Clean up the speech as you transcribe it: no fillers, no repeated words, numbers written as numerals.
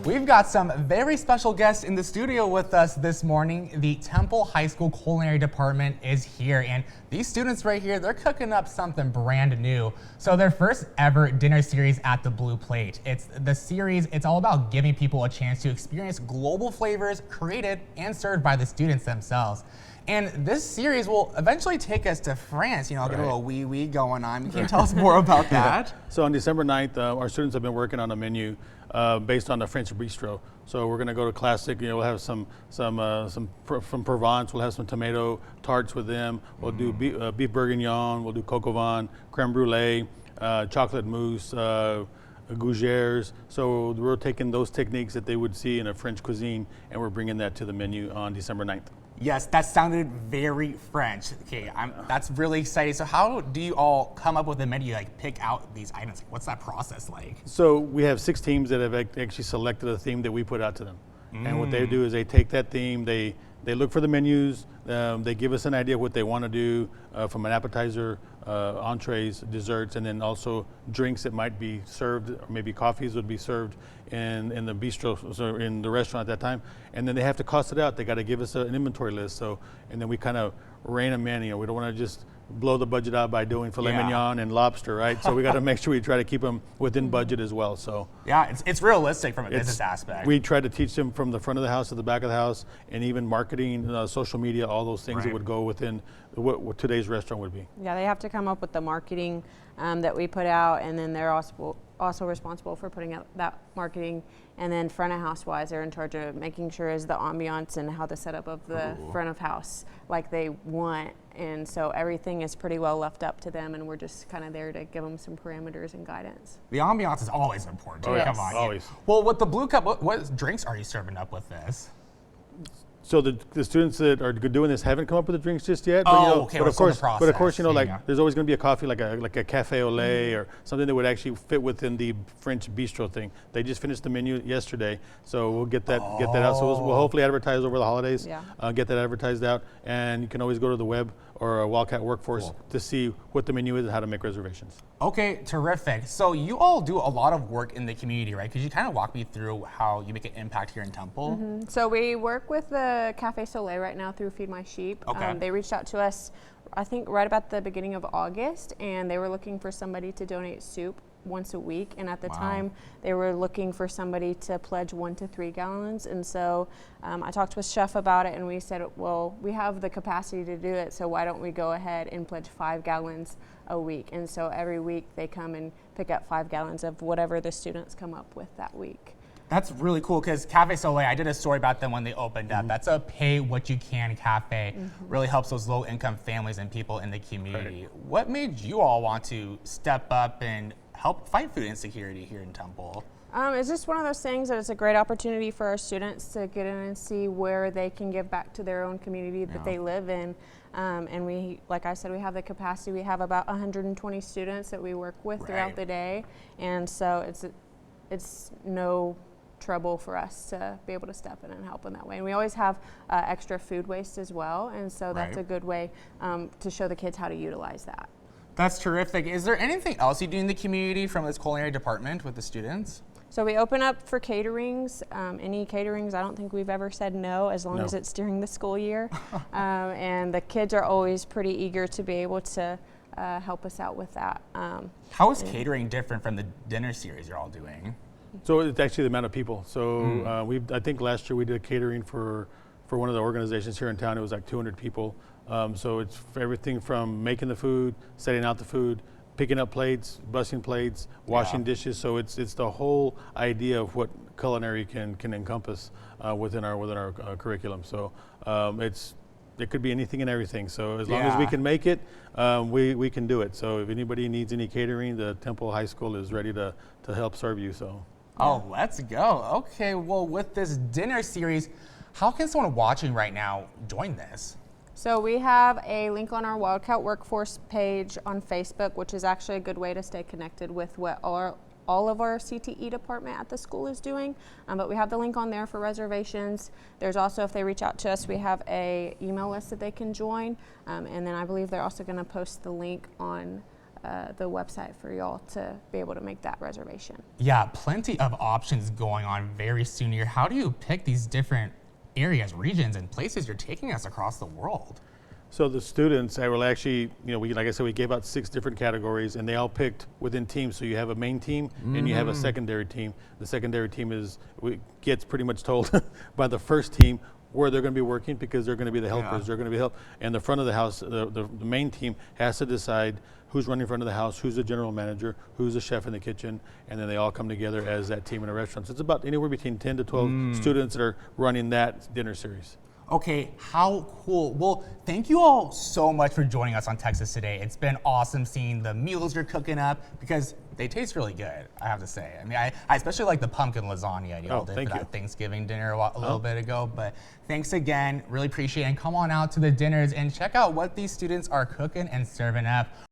We've got some very special guests in the studio with us this morning. The Temple High School Culinary Department is here, and these students right here, they're cooking up something brand new. So their first ever dinner series at the Blue Plate. It's all about giving people a chance to experience global flavors created and served by the students themselves. And this series will eventually take us to France, get a little wee going on. Can you tell us more about that? So on December 9th, our students have been working on a menu based on the French bistro. So we're going to go to classic. We'll have some from Provence. We'll have some tomato tarts with them. We'll do beef bourguignon. We'll do coq au vin, creme brulee, chocolate mousse, gougères. So we're taking those techniques that they would see in a French cuisine, and we're bringing that to the menu on December 9th. Yes, that sounded very French. Okay, that's really exciting. So how do you all come up with a menu, pick out these items? What's that process like? So we have 6 teams that have actually selected a theme that we put out to them. And what they do is they take that theme, they look for the menus, they give us an idea of what they want to do from an appetizer, entrees, desserts, and then also drinks that might be served, or maybe coffees would be served in the bistro, so in the restaurant at that time. And then they have to cost it out. They got to give us an inventory list. And then we kind of rein them in. We don't want to just blow the budget out by doing filet mignon and lobster, right? So we got to make sure we try to keep them within budget as well. So yeah, it's realistic from a business aspect. We try to teach them from the front of the house to the back of the house, and even marketing, social media, all those things that would go within what today's restaurant would be. Yeah, they have to come up with the marketing that we put out, and then they're also responsible for putting out that marketing. And then front of house wise, they're in charge of making sure is the ambiance and how the setup of the front of house like they want. And so everything is pretty well left up to them, and we're just kind of there to give them some parameters and guidance. The ambiance is always important. Oh, Come on. Always. Well, with the Blue Cup, what drinks are you serving up with this? So the students that are doing this haven't come up with the drinks just yet. Okay. But of course, there's there's always going to be a coffee like a cafe au lait or something that would actually fit within the French bistro thing. They just finished the menu yesterday, so we'll get that out. So we'll hopefully advertise over the holidays. Get that advertised out, and you can always go to the web or Wildcat Workforce to see what the menu is and how to make reservations. Okay, terrific. So you all do a lot of work in the community, right? Could you kind of walk me through how you make an impact here in Temple? So we work with the Cafe Soleil right now through Feed My Sheep. Okay. They reached out to us, I think, right about the beginning of August, and they were looking for somebody to donate soup once a week, and at the time they were looking for somebody to pledge 1 to 3 gallons. And so I talked with Chef about it, and we said, well, we have the capacity to do it, so why don't we go ahead and pledge 5 gallons a week? And so every week they come and pick up 5 gallons of whatever the students come up with that week. That's really cool, because Cafe Soleil, I did a story about them when they opened up. That's a pay what you can cafe. Really helps those low income families and people in the community. What made you all want to step up and help fight food insecurity here in Temple? It's just one of those things that it's a great opportunity for our students to get in and see where they can give back to their own community that they live in. And we, like I said, we have the capacity. We have about 120 students that we work with throughout the day. And so it's no trouble for us to be able to step in and help in that way. And we always have extra food waste as well. And so that's a good way to show the kids how to utilize that. That's terrific. Is there anything else you do in the community from this culinary department with the students? So we open up for caterings. Any caterings, I don't think we've ever said no, as long as it's during the school year. And the kids are always pretty eager to be able to help us out with that. How is catering different from the dinner series you're all doing? So it's actually the amount of people. So I think last year we did catering for one of the organizations here in town. It was like 200 people. So it's everything from making the food, setting out the food, picking up plates, busting plates, washing dishes. So it's the whole idea of what culinary can encompass within our curriculum. So it could be anything and everything. So as long as we can make it, we can do it. So if anybody needs any catering, the Temple High School is ready to help serve you. So. Oh, let's go. Okay, well, with this dinner series, how can someone watching right now join this? So we have a link on our Wildcat Workforce page on Facebook, which is actually a good way to stay connected with what all of our CTE department at the school is doing. But we have the link on there for reservations. There's also, if they reach out to us, we have a email list that they can join. And then I believe they're also going to post the link on the website for y'all to be able to make that reservation. Yeah, plenty of options going on very soon here. How do you pick these different areas, regions, and places you're taking us across the world? So the students, I will actually, like I said, we gave out 6 different categories, and they all picked within teams. So you have a main team and you have a secondary team. The secondary team gets pretty much told by the first team where they're going to be working, because they're going to be the helpers. They're going to be help. And the front of the house, the main team has to decide who's running front of the house, who's the general manager, who's the chef in the kitchen, and then they all come together as that team in a restaurant. So it's about anywhere between 10 to 12 students that are running that dinner series. Okay, how cool. Well, thank you all so much for joining us on Texas Today. It's been awesome seeing the meals you're cooking up, because they taste really good, I have to say. I mean, I especially like the pumpkin lasagna you all did for that Thanksgiving dinner a little bit ago. But thanks again, really appreciate it. And come on out to the dinners and check out what these students are cooking and serving up.